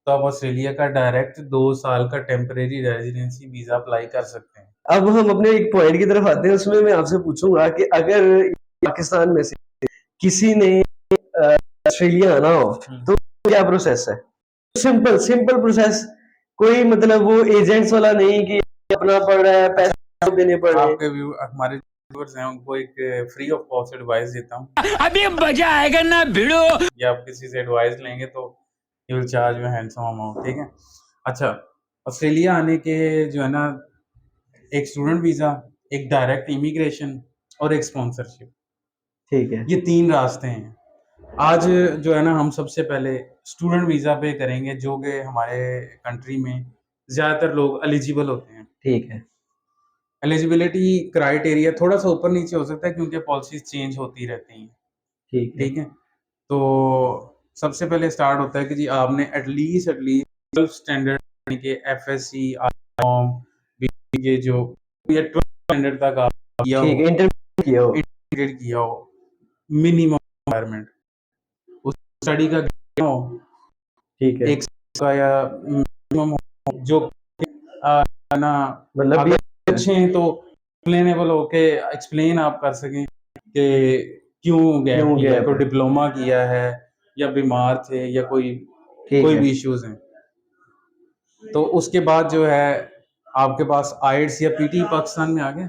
तो आप ऑस्ट्रेलिया का डायरेक्ट 2 साल का टेम्परेरी रेजिडेंसी वीजा अप्लाई कर सकते हैं। अब हम अपने एक पॉइंट की तरफ आते हैं, उसमें मैं आपसे पूछूंगा कि अगर पाकिस्तान में से किसी ने ऑस्ट्रेलिया आना हो तो क्या प्रोसेस है? सिंपल सिंपल प्रोसेस, कोई मतलब वो एजेंट्स वाला नहीं कि अपना पड़ रहा है, पैसे देने पड़ रहे हैं। आपके व्यू हमारे व्यूअर्स हैं उनको एक फ्री ऑफ कॉस्ट एडवाइस देता हूँ। अभी मजा आएगा ना भिड़ो। या आप किसी से एडवाइस लेंगे तो यू विल चार्ज में हैंडसम अमाउंट, ठीक है। अच्छा, ऑस्ट्रेलिया आने के जो है ना, एक स्टूडेंट वीज़ा, एक डायरेक्ट इमिग्रेशन और एक स्पॉन्सरशिप, ठीक है। ये 3 रास्ते हैं। आज जो है ना, हम सबसे पहले स्टूडेंट वीज़ा पे करेंगे, जो कि हमारे कंट्री में ज़्यादातर लोग एलिजिबल होते हैं। ठीक है। एलिजिबिलिटी क्राइटेरिया थोड़ा सा ऊपर नीचे हो सकता है क्योंकि पॉलिसीज चेंज होती रहती हैं, ठीक है। ठीक है। तो सबसे पहले स्टार्ट होता है कि जी आपने एटलीस्ट 12 स्टैंडर्ड यानी कि एफएससी कॉम ये जो या 12 स्टैंडर्ड तक आप किया ठीक हो, है, इंटरव्यू किया हो। इंटीग्रेट किया हो, मिनिमम रिक्वायरमेंट उस स्टडी का किया हो, ठीक है। एक का या मिनिमम हो, जो आ, ना मतलब अगर ये पूछें तो एक्सप्लेनेबल हो के एक्सप्लेन आप कर सकें कि क्यों गैप क्यों किया, गैप कोई है? डिप्लोमा किया है या बीमार थे या कोई ठीक कोई है। भी इश्यूज हैं। तो उसके बाद जो है आपके पास आइट्स या पीटी पाकिस्तान में आ गया,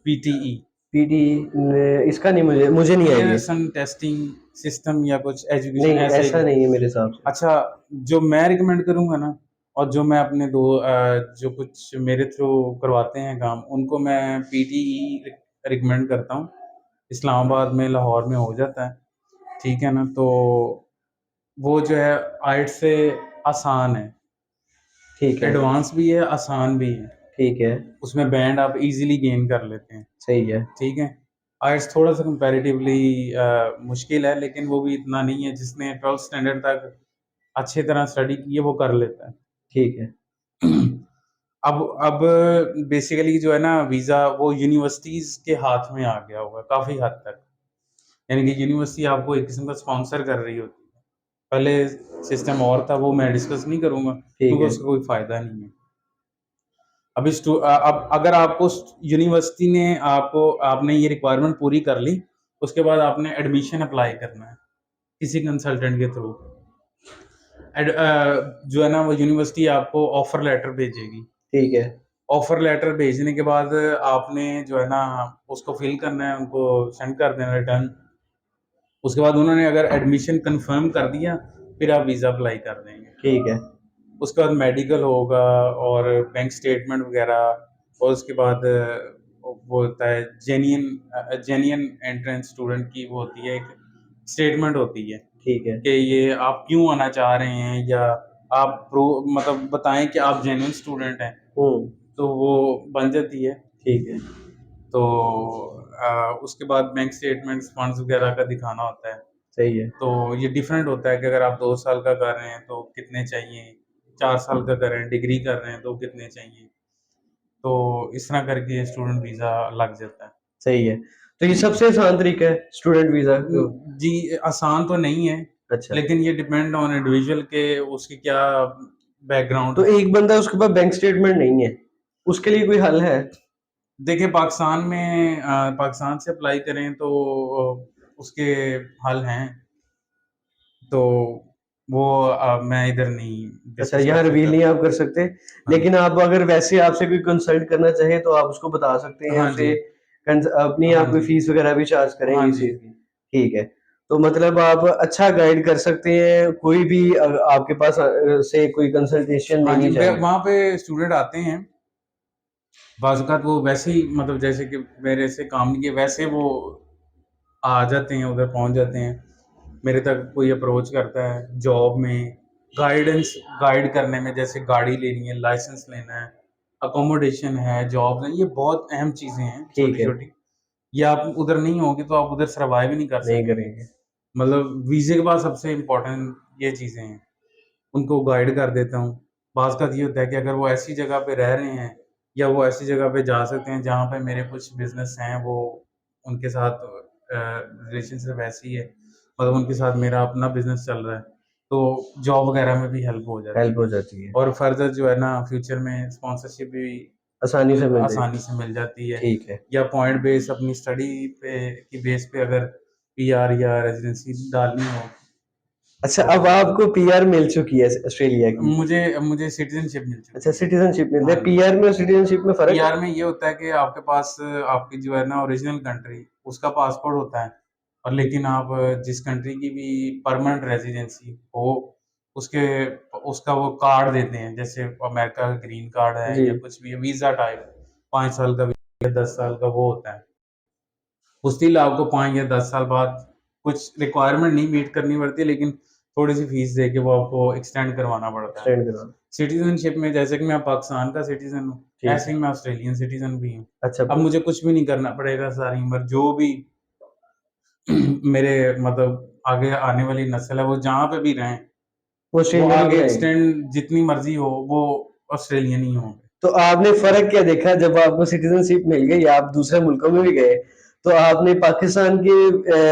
पीटीई पीटी इसका नहीं, मुझे मुझे नहीं आइडिया। पियर्सन टेस्टिंग सिस्टम या कुछ एजुकेशन नहीं, ऐसे ऐसा ही। नहीं है मेरे हिसाब से। अच्छा, जो मैं रिकमेंड करूंगा ना, और जो मैं अपने जो कुछ मेरे थ्रू करवाते हैं काम, उनको मैं पीटीई रिकमेंड करता हूँ। इस्लामाबाद में, लाहौर में हो जाता है, ठीक है ना। तो वो जो है आइट से आसान है, ठीक है। एडवांस भी है, आसान भी है। ठीक है। उसमें बैंड आप इजीली गेन कर लेते हैं, सही है। ठीक है। आइट्स थोड़ा सा कंपैरेटिवली मुश्किल है, लेकिन वो भी इतना नहीं है। जिसने 12 स्टैंडर्ड तक अच्छी तरह स्टडी की है वो कर लेता है। ठीक है। अब बेसिकली जो है ना, वीज़ा वो यूनिवर्सिटीज़ के हाथ में आ गया होगा काफ़ी हद तक, यानी कि यूनिवर्सिटी आपको एक किस्म का स्पॉन्सर कर रही होती है। पहले सिस्टम और था, वो मैं डिस्कस नहीं करूँगा ठीक क्योंकि है। उसका कोई फ़ायदा नहीं है। अब अगर आपको यूनिवर्सिटी ने आपने ये रिक्वायरमेंट पूरी कर ली, उसके बाद आपने एडमिशन अप्लाई करना है किसी कंसल्टेंट के थ्रू। जो है ना, वो यूनिवर्सिटी आपको ऑफर लेटर भेजेगी। ठीक है। ऑफर लेटर भेजने के बाद आपने जो है ना उसको फिल करना है, उनको सेंड कर देना रिटर्न। उसके बाद उन्होंने अगर एडमिशन कंफर्म कर दिया, फिर आप वीज़ा अप्लाई कर देंगे। ठीक है। उसके बाद मेडिकल होगा और बैंक स्टेटमेंट वगैरह, और उसके बाद वो होता है जेन्युइन एंट्रेंस स्टूडेंट की, वो होती है एक स्टेटमेंट होती है ठीक है। कि ये आप क्यों आना चाह रहे हैं, या आप मतलब बताएं कि आप जेन्युइन स्टूडेंट हैं, हम्म। तो वो बन जाती है। ठीक है। तो उसके बाद बैंक स्टेटमेंट्स फंड्स वगैरह का दिखाना होता है। सही है। तो ये डिफरेंट होता है कि अगर आप 2 साल का कर रहे हैं तो कितने चाहिए, 4 साल का कर रहे हैं, डिग्री कर रहे हैं तो कितने चाहिए। तो इस तरह करके स्टूडेंट वीज़ा लग जाता है। सही है। तो ये सबसे आसान तरीका है स्टूडेंट वीजा को? जी, आसान तो नहीं है, अच्छा। लेकिन ये डिपेंड ऑन इंडिविजुअल के उसकी क्या बैकग्राउंड तो है। एक बंदा उसके पास बैंक स्टेटमेंट नहीं है, उसके लिए कोई हल है? देखिए, पाकिस्तान में पाकिस्तान से अप्लाई करें तो उसके हल हैं, तो वो मैं इधर नहीं अच्छा, डिस्कस कर यहाँ रिवील सकता। नहीं आप कर सकते, हाँ लेकिन आप अगर वैसे आपसे कोई कंसल्ट करना चाहे तो आप उसको बता सकते हैं, हाँ जी, उसे अपनी हाँ आप कोई जी, फीस वगैरह भी चार्ज हाँ करेंगे इस जी, चीज़ की? ठीक है। तो मतलब आप अच्छा गाइड कर सकते हैं, कोई भी आपके पास से कोई कंसल्टेशन हाँ जी। लेनी चाहे। वहाँ पे स्टूडेंट आते हैं, बाज़ औक़ात वो वैसे ही, मतलब जैसे कि मेरे से काम नहीं किया वैसे वो आ जाते हैं, उधर पहुँच जाते हैं। मेरे तक कोई अप्रोच करता है जॉब में, गाइड करने में, जैसे गाड़ी लेनी है, लाइसेंस लेना है, अकोमोडेशन है, जॉब है, ये बहुत अहम चीज़ें हैं ठीक है। छोटी-छोटी। ये आप उधर नहीं होंगे तो आप उधर सर्वाइव ही नहीं कर नहीं सकेंगे। करेंगे। मतलब वीज़े के बाद सबसे इम्पोर्टेंट ये चीज़ें हैं, उनको गाइड कर देता हूँ। बाज़ औक़ात ये होता है कि अगर वो ऐसी जगह पे रह रहे हैं या वो ऐसी जगह पे जा सकते हैं जहाँ पे मेरे कुछ बिज़नेस हैं, वो उनके साथ रिलेशनशिप ऐसी है, मतलब उनके साथ मेरा अपना बिज़नेस चल रहा है, तो जॉब वगैरह में भी हेल्प हो जाती हेल्प हो है। जाती है, और फर्दर जो है ना फ्यूचर में स्पॉन्सरशिप भी आसानी से मिल आसानी जाएगी। से मिल जाती है। ठीक है। या पॉइंट बेस अपनी स्टडी पे की बेस पे अगर पीआर या रेजिडेंसी डालनी हो अच्छा, तो अब आपको पीआर मिल चुकी है ऑस्ट्रेलिया की। मुझे मुझे सिटीजनशिप मिल अच्छा, चुकी है। सिटीजनशिप मिल हाँ है। जी। पीआर में और सिटीजनशिप में फ़र्क है? पीआर में ये होता है कि आपके पास आपकी जो है ना ओरिजिनल कंट्री उसका पासपोर्ट होता है, और लेकिन आप जिस कंट्री की भी परमानेंट रेजिडेंसी हो उसके उसका वो कार्ड देते हैं, जैसे अमेरिका का ग्रीन कार्ड है जी, या कुछ भी वीज़ा टाइप 5 साल का या 10 साल का वो होता है। स्टिल आपको 5 या 10 साल बाद कुछ रिक्वायरमेंट नहीं मीट करनी पड़ती है, लेकिन थोड़ी-सी फीस दे के वो आपको एक्सटेंड करवाना पड़ता है। एक्सटेंड करवाना। सिटीज़नशिप में जैसे कि मैं पाकिस्तान का सिटीज़न हूँ, ठीक ऐसे है। ही मैं ऑस्ट्रेलियन सिटीज़न भी हूँ। अच्छा, अब मुझे कुछ भी नहीं करना पड़ेगा सारी उम्र, जो भी मेरे मतलब आगे आने वाली नस्ल है, वो जहाँ पे भी रहें, वो वो ऑस्ट्रेलियन ही आगे रहेंगे। एक्सटेंड जितनी मर्ज़ी हो, वो ऑस्ट्रेलियन ही होंगे। तो आपने फ़र्क क्या देखा जब आपको सिटीज़नशिप मिल गई, आप दूसरे मुल्कों में भी गए, तो आपने पाकिस्तान की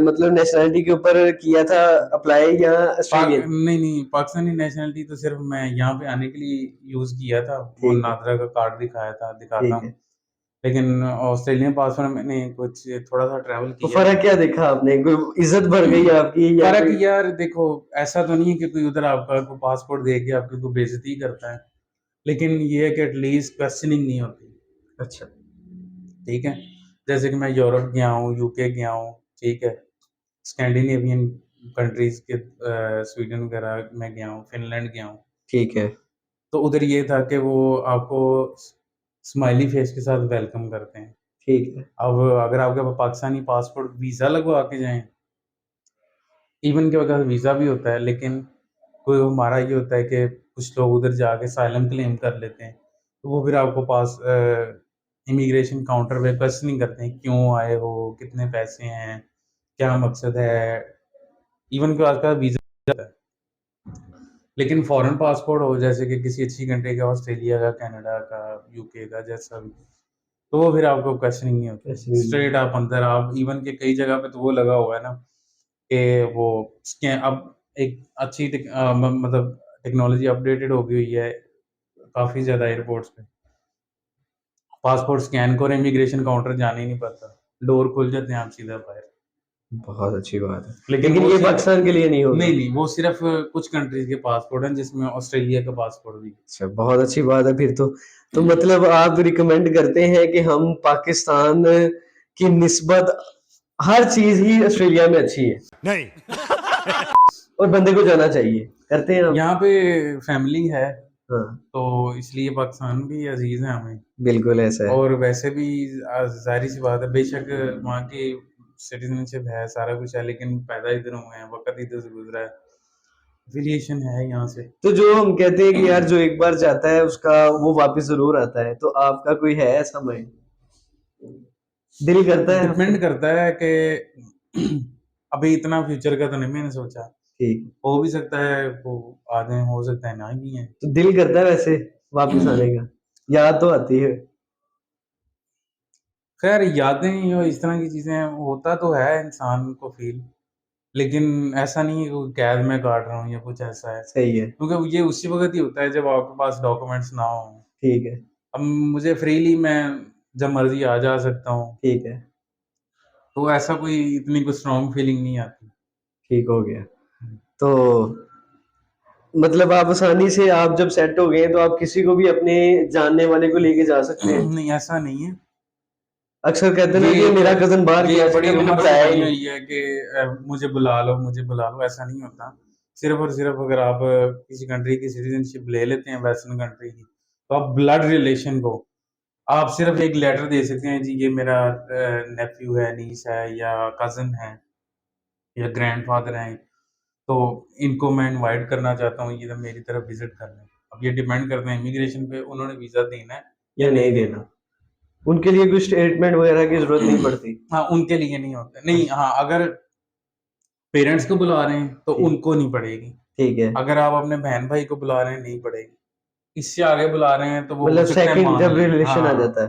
मतलब नेशनैलिटी के ऊपर किया था अप्लाई या ऑस्ट्रेलियन? नहीं, पाकिस्तानी नेशनैलिटी तो सिर्फ़ मैं यहाँ पे आने के लिए यूज़ किया था, वो ठीक है, नादरा का कार्ड दिखाया था, दिखाता ठीक हूँ। है। लेकिन ऑस्ट्रेलियन पासपोर्ट मैंने कुछ थोड़ा-सा ट्रैवल तो किया है। फ़र्क क्या देखा आपने? कोई इज़्ज़त बढ़ गई आपकी या फ़र्क कोई? यार देखो, ऐसा तो नहीं है कि कोई उधर आपका को पासपोर्ट दे के आपकी कोई बेइज़्ज़ती करता है। लेकिन ये है कि एटलीस्ट क्वेश्चनिंग नहीं होती, अच्छा, ठीक है? जैसे कि मैं यूरोप गया हूँ, यूके गया हूँ, ठीक है? स्कैंडिनेवियन कंट्रीज़ के स्वीडन वगैरह में गया हूँ, फ़िनलैंड गया हूँ। ठीक है, तो उधर ये था कि वो आपको स्माइली फेस के साथ वेलकम करते हैं। ठीक है, अब अगर आपके पास पाकिस्तानी पासपोर्ट वीज़ा लगवा के जाएँ, इवन के अगर वीज़ा भी होता है, लेकिन कोई हमारा ये होता है कि कुछ लोग उधर जाके असाइलम क्लेम कर लेते हैं, तो वो फिर आपको इमिग्रेशन काउंटर पे क्वेश्चनिंग करते हैं, क्यों आए हो? कितने पैसे हैं? क्या मकसद है? इवन के आजकल वीज़ा होता है। लेकिन फॉरेन पासपोर्ट हो जैसे कि किसी अच्छी कंट्री का, ऑस्ट्रेलिया का, कनाडा का, यूके का, जैसा भी, तो वो फिर आपको क्वेश्चनिंग नहीं होती। ऐसे ही। स्ट्रेट आप अंदर, आप इवन के कई जगह पे तो वो लगा हुआ है ना कि वो अब एक अच्छी मतलब टेक्नोलॉजी अपडेटेड हो गई हुई है काफ़ी ज़्यादा एयरपोर्ट्स पे। पासपोर्ट स्कैन करो, इमिग्रेशन काउंटर जाना ही नहीं पड़ता। डोर खुल जाते हैं, आप सीधा बाहर। बहुत अच्छी बात है। लेकिन लेकिन वो ये सिर्फ़ पाकिस्तान के लिए नहीं होगा। नहीं, वो सिर्फ़ कुछ कंट्रीज़ के पासपोर्ट हैं, जिसमें ऑस्ट्रेलिया का पासपोर्ट भी है। अच्छा, बहुत अच्छी बात है फिर तो। तो मतलब आप रिकमेंड करते हैं कि हम पाकिस्तान की निस्बत हर चीज़ ही ऑस्ट्रेलिया में अच्छी है नहीं। और बंदे को जाना चाहिए। करते हैं आप? यहाँ पे फैमिली है, हाँ, तो इसलिए पाकिस्तान भी अज़ीज़ है हमें। बिल्कुल ऐसा है। और वैसे भी ज़ाहिर-सी बात है, बेशक वहाँ की सिटीज़नशिप है, सारा कुछ है, लेकिन पैदा इधर हुए हैं, वक़्त इधर से गुज़रा है, एफ़िलिएशन है यहाँ से। तो जो हम कहते हैं कि यार जो एक बार जाता है उसका वो वापस ज़रूर आता है, तो आपका कोई है ऐसा माइंड? दिल करता है आपका? डिपेंड करता है कि अभी इतना फ्यूचर का तो नहीं मैंने सोचा। ठीक। हो भी सकता है वो आ जाएँ, हो सकता है ना भी आएँ। तो दिल करता है वैसे वापस आने का? याद तो आती है। खैर यादें और इस तरह की चीज़ें होता तो है इंसान को फ़ील, लेकिन ऐसा नहीं है कि कोई कैद में काट रहा हूँ या कुछ ऐसा है। सही है, क्योंकि ये उसी वक़्त ही होता है जब आपके पास डॉक्यूमेंट्स ना हों। ठीक है, अब मुझे फ्रीली मैं जब मर्ज़ी आ-जा सकता हूँ, ठीक है, तो ऐसा कोई इतनी कोई स्ट्रॉन्ग फीलिंग नहीं आती। ठीक हो गया। हुँ। तो मतलब आप आसानी से आप जब सेट हो गए तो आप किसी को भी अपने जानने वाले को लेके जा सकते हैं। नहीं, ऐसा नहीं है। अक्सर कहते हैं ना ये कि एक मेरा कज़न बाहर ये गया एक था बड़ी कभी उम्र से बताया ही बनी नहीं। हुई है कि मुझे बुला लो, ऐसा नहीं होता। सिर्फ़ और सिर्फ़ अगर आप किसी कंट्री की सिटीज़नशिप ले लेते हैं वेस्टर्न कंट्री की, तो आप ब्लड रिलेशन को आप सिर्फ़ एक लेटर दे सकते हैं, जी ये मेरा नेफ्यू है, नीस है या कज़िन है या ग्रैंडफ़ादर हैं, तो इनको मैं इनवाइट करना चाहता हूँ, ये मेरी तरफ विज़िट करने। अब ये डिपेंड करता है इमिग्रेशन पे, उन्होंने वीज़ा देना है या या नहीं नहीं देना। देना। उनके लिए कोई स्टेटमेंट वगैरह की ज़रूरत नहीं पड़ती। हाँ, उनके लिए नहीं होता। नहीं, हाँ, अगर पेरेंट्स को बुला रहे हैं, तो ठीक, उनको नहीं पड़ेगी। ठीक है। अगर आप अपने बहन-भाई को बुला रहे हैं, नहीं पड़ेगी। इससे आगे बुला रहे हैं, तो वो हो मतलब सकता है सेकंड माँग जब लें। रिलेशन आ हाँ, जाता है,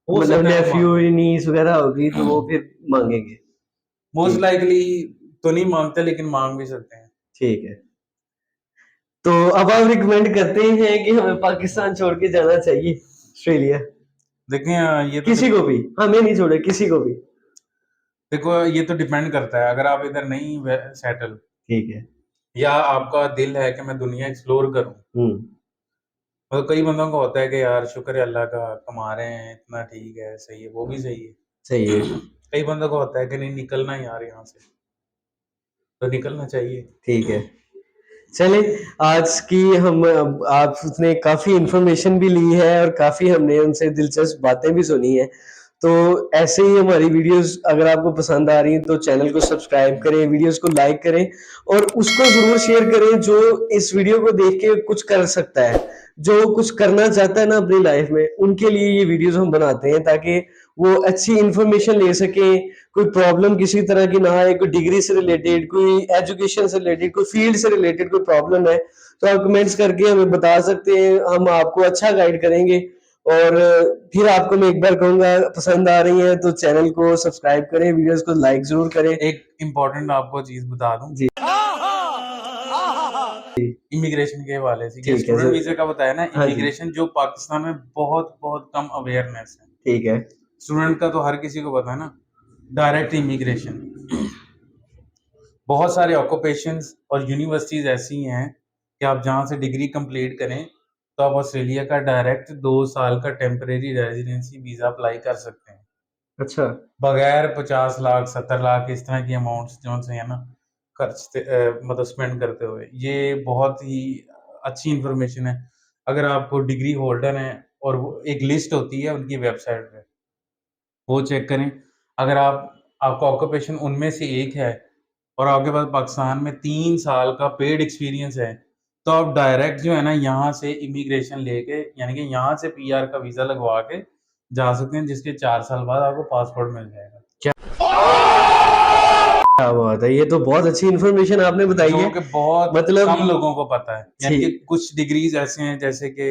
हो मतलब सकता है नेफ्यू माँग लें। नीस वगैरह होगी तो वो फिर माँगेंगे। मोस्ट ठीक, लाइकली तो नहीं माँगते, लेकिन माँग भी सकते हैं। ठीक है। तो अब आप रिकमेंड करते हैं कि हमें पाकिस्तान छोड़ के जाना चाहिए ऑस्ट्रेलिया? देखें ये तो किसी को भी, हमें नहीं छोड़े, किसी को भी। देखो ये तो डिपेंड करता है, अगर आप इधर नहीं सेटल ठीक है। या आपका दिल है कि मैं दुनिया एक्सप्लोर करूं, मतलब कई बंदों को होता है कि यार शुक्र है अल्लाह का, कमा रहे हैं इतना, ठीक है, सही है, वो भी सही है। सही है। कई बंदों को होता है कि नहीं निकलना है यार यहाँ से, तो निकलना चाहिए। ठीक है। चले, आज की हम आपने काफी इंफॉर्मेशन भी ली है और काफी हमने उनसे दिलचस्प बातें भी सुनी है। तो ऐसे ही हमारी वीडियोस अगर आपको पसंद आ रही हैं तो चैनल को सब्सक्राइब करें, वीडियोस को लाइक करें और उसको जरूर शेयर करें जो इस वीडियो को देख के कुछ कर सकता है, जो कुछ करना चाहता है ना अपनी लाइफ में, उनके लिए ये वीडियोस हम बनाते हैं ताकि वो अच्छी इंफॉर्मेशन ले सके। कोई प्रॉब्लम किसी तरह की ना आए, कोई डिग्री से रिलेटेड, कोई एजुकेशन से रिलेटेड, कोई फील्ड से रिलेटेड कोई प्रॉब्लम है तो आप कमेंट्स करके हमें बता सकते हैं, हम आपको अच्छा गाइड करेंगे। और फिर आपको मैं एक बार कहूंगा, पसंद आ रही है तो चैनल को सब्सक्राइब करें, वीडियोस को लाइक जरूर करें। एक इम्पोर्टेंट आपको चीज बता दूं जी इमिग्रेशन के हवाले से, ये ठीक है स्टूडेंट सर। वीजा का बताया ना, हाँ जी। इमिग्रेशन जो पाकिस्तान में बहुत बहुत कम अवेयरनेस है। ठीक है। स्टूडेंट का तो हर किसी को पता है ना, डायरेक्ट इमिग्रेशन, बहुत सारे ऑक्यूपेशंस और यूनिवर्सिटीज ऐसी हैं कि आप जहाँ से डिग्री कंप्लीट करें तो आप ऑस्ट्रेलिया का डायरेक्ट 2 साल का टेम्परेरी रेजिडेंसी वीजा अप्लाई कर सकते हैं, अच्छा। बगैर 50 लाख 70 लाख इस तरह की अमाउंट्स जो से है ना खर्च मतलब स्पेंड करते हुए। ये बहुत ही अच्छी इंफॉर्मेशन है। अगर आपको डिग्री होल्डर हैं और वो एक लिस्ट होती है उनकी वेबसाइट पे, वो चेक करें। अगर आपका ऑक्यूपेशन उनमें से एक है और आपके पास पाकिस्तान में 3 साल का पेड एक्सपीरियंस है, तो आप डायरेक्ट जो है ना यहाँ से इमिग्रेशन लेके, यानी कि यहाँ से पीआर का वीज़ा लगवा के जा सकते हैं, जिसके 4 साल बाद आपको पासपोर्ट मिल जाएगा। क्या बात है, ये तो बहुत अच्छी इंफॉर्मेशन आपने बताई जो है। कि बहुत मतलब कम लोगों को पता है, यानी कि कुछ डिग्रीज ऐसे हैं जैसे कि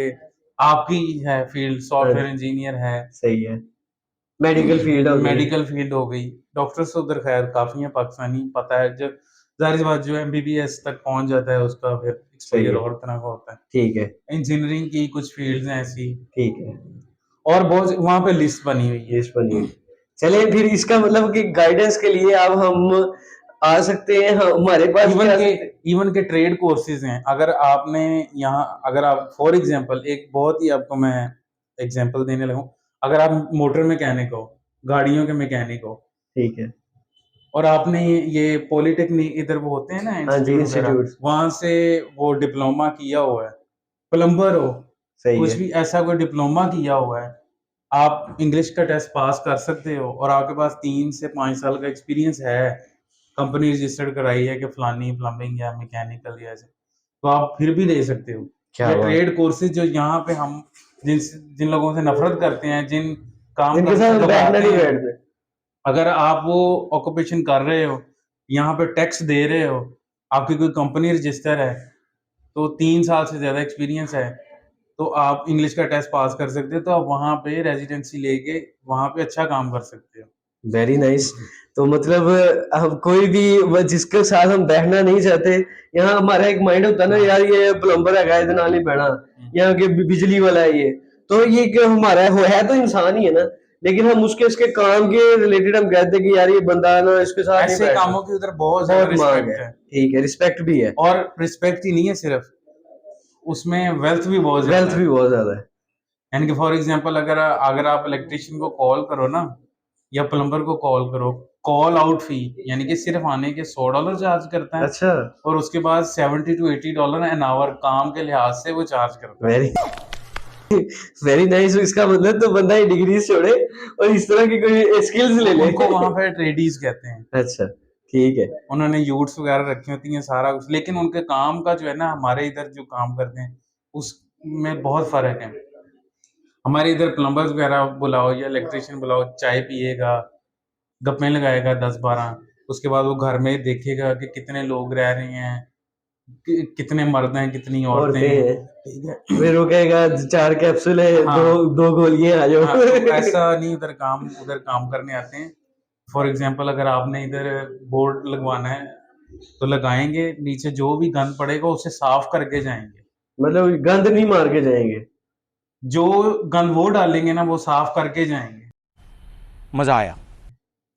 आपकी है फील्ड, सॉफ्टवेयर इंजीनियर है, सही है, मेडिकल फील्ड हो गई। मेडिकल फील्ड हो गई, डॉक्टर्स तो उधर खैर काफी हैं पाकिस्तानी, पता है, जब जाहिर सी बात जो एमबीबीएस तक पहुंच जाता है उसका फिर सही एक्सपोजर है। और तरह का होता है। ठीक है। इंजीनियरिंग की कुछ फील्ड्स हैं ऐसी, ठीक है। और बहुत वहां पे लिस्ट बनी हुई है। लिस्ट बनी हुई। चलिए फिर इसका मतलब कि गाइडेंस के लिए अब हम आ सकते हैं, हमारे पास भी आ सकते हैं। इवन के ट्रेड कोर्सेज हैं। अगर आपने यहाँ, अगर आप फॉर एग्जांपल, एक बहुत ही आपको मैं एग्जांपल देने लगूं, अगर आप मोटर मैकेनिक हो, गाड़ियों के मैकेनिक हो, ठीक है। और आपने ये पॉलिटेक्निक इधर वो होते हैं ना हाँ जी, इंस्टीट्यूट वगैरह, इंस्टीट्यूट। वहां से वो डिप्लोमा किया हुआ है, प्लम्बर हो, सही कुछ है। भी ऐसा कोई डिप्लोमा किया हुआ है, आप इंग्लिश का टेस्ट पास कर सकते हो और आपके पास 3 से 5 साल का एक्सपीरियंस है, कंपनी रजिस्टर्ड कराई है कि फलानी प्लम्बिंग या मैकेनिकल या ऐसे, तो आप फिर भी ले सकते हो। क्या ये बात। ट्रेड कोर्सेज जो यहाँ पे हम जिन जिन लोगों से नफरत करते हैं, जिन काम जिनके करते साथ हैं, हम जब बैठना आते नहीं हैं, बैठते। अगर आप वो ऑक्यूपेशन कर रहे हो, यहाँ पे टैक्स दे रहे हो, आपकी कोई कंपनी रजिस्टर है, तो 3 साल से ज्यादा एक्सपीरियंस है, तो आप इंग्लिश का टेस्ट पास कर सकते हो, तो आप वहाँ पे रेजिडेंसी लेके वहाँ पे अच्छा काम कर सकते हो। Very nice. तो मतलब हम कोई भी जिसके साथ हम बैठना नहीं चाहते, यहाँ हमारा एक माइंड होता है ना, यार ये प्लम्बर है इधर नाल नहीं बैठना, या कि बिजली वाला है ये, तो ये क्या हमारा है तो इंसान ही है ना, लेकिन हम उसके काम के रिलेटेड हम कहते हैं कि यार ये बंदा ना इसके साथ नहीं ऐसे बैठना। कामों की उधर बहुत ज्यादा बहुत मांग रिस्पेक्ट है। है, ठीक है, रिस्पेक्ट भी है। और रिस्पेक्ट ही नहीं है सिर्फ, उसमें वेल्थ भी बहुत ज्यादा वेल्थ है। भी बहुत ज्यादा है। यानी कि फॉर एग्जांपल, अगर आप इलेक्ट्रिशियन को कॉल करो ना, या प्लम्बर को कॉल करो, कॉल आउट फी, यानी कि सिर्फ आने के $100 चार्ज करता है, अच्छा। और उसके बाद $70 to $80 एन आवर काम के लिहाज से वो चार्ज करता है। Very very nice. इसका मतलब तो बंदा ये डिग्री छोड़े और इस तरह की कोई स्किल्स ले ले। उनको वहां पे ट्रेडीज कहते हैं, अच्छा। ठीक है। उन्होंने यूट्स वगैरह रखी होती हैं सारा कुछ, लेकिन उनके काम का जो है ना, हमारे इधर जो काम करते हैं उसमें बहुत फर्क है। हमारे इधर प्लम्बर्स वगैरह बुलाओ या इलेक्ट्रिशियन बुलाओ, चाय पिएगा, गप्पे लगाएगा 10-12, उसके बाद वो घर में देखेगा कि कितने लोग रह रहे हैं, कितने मर्द हैं, कितनी औरतें औरतें हैं, हैं। ठीक है। फिर वो कहेगा 4 कैप्सूल है, हाँ, दो गोलियां आ जाओ। हाँ, तो ऐसा नहीं, उधर काम करने आते हैं। फॉर एग्जाम्पल, अगर आपने इधर बोर्ड लगवाना है तो लगाएंगे, नीचे जो भी गंद पड़ेगा उसे साफ करके जाएंगे। मतलब गंद नहीं मार के जाएंगे। जो गंद वो डालेंगे ना वो साफ करके जाएंगे। मजा आया।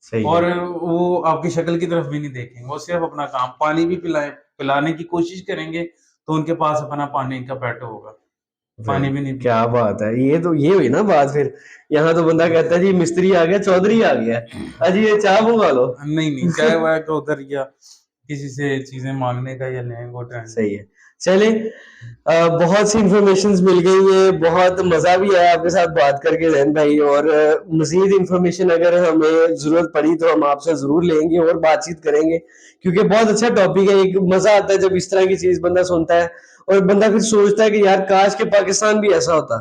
सही और है। वो आपकी शक्ल की तरफ भी नहीं देखेंगे, वो सिर्फ अपना काम, पानी भी पिलाने की कोशिश करेंगे तो उनके पास अपना पानी का पैट होगा, पानी भी नहीं क्या पिएंगे। बात है, ये तो ये हुई ना बात। फिर यहाँ तो बंदा कहता है जी मिस्त्री आ गया, चौधरी आ गया, अजी ये चाय मंगा लो। नहीं चाहे वह को उधर या किसी से चीजें मांगने का या लेने को टाइम। सही है। चले, बहुत सी इंफॉर्मेशन मिल गई है, बहुत मजा भी आया आपके साथ बात करके जैन भाई। और मजीद इंफॉर्मेशन अगर हमें जरूरत पड़ी तो हम आपसे जरूर लेंगे और बातचीत करेंगे, क्योंकि बहुत अच्छा टॉपिक है। एक मजा आता है जब इस तरह की चीज बंदा सुनता है और बंदा फिर सोचता है कि यार काश के पाकिस्तान भी ऐसा होता।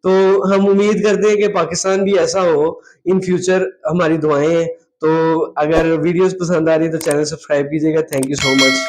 तो हम उम्मीद करते हैं कि पाकिस्तान भी ऐसा हो इन फ्यूचर, हमारी दुआएं हैं। तो अगर वीडियोस पसंद आ रही है तो चैनल सब्सक्राइब कीजिएगा। Thank you so much.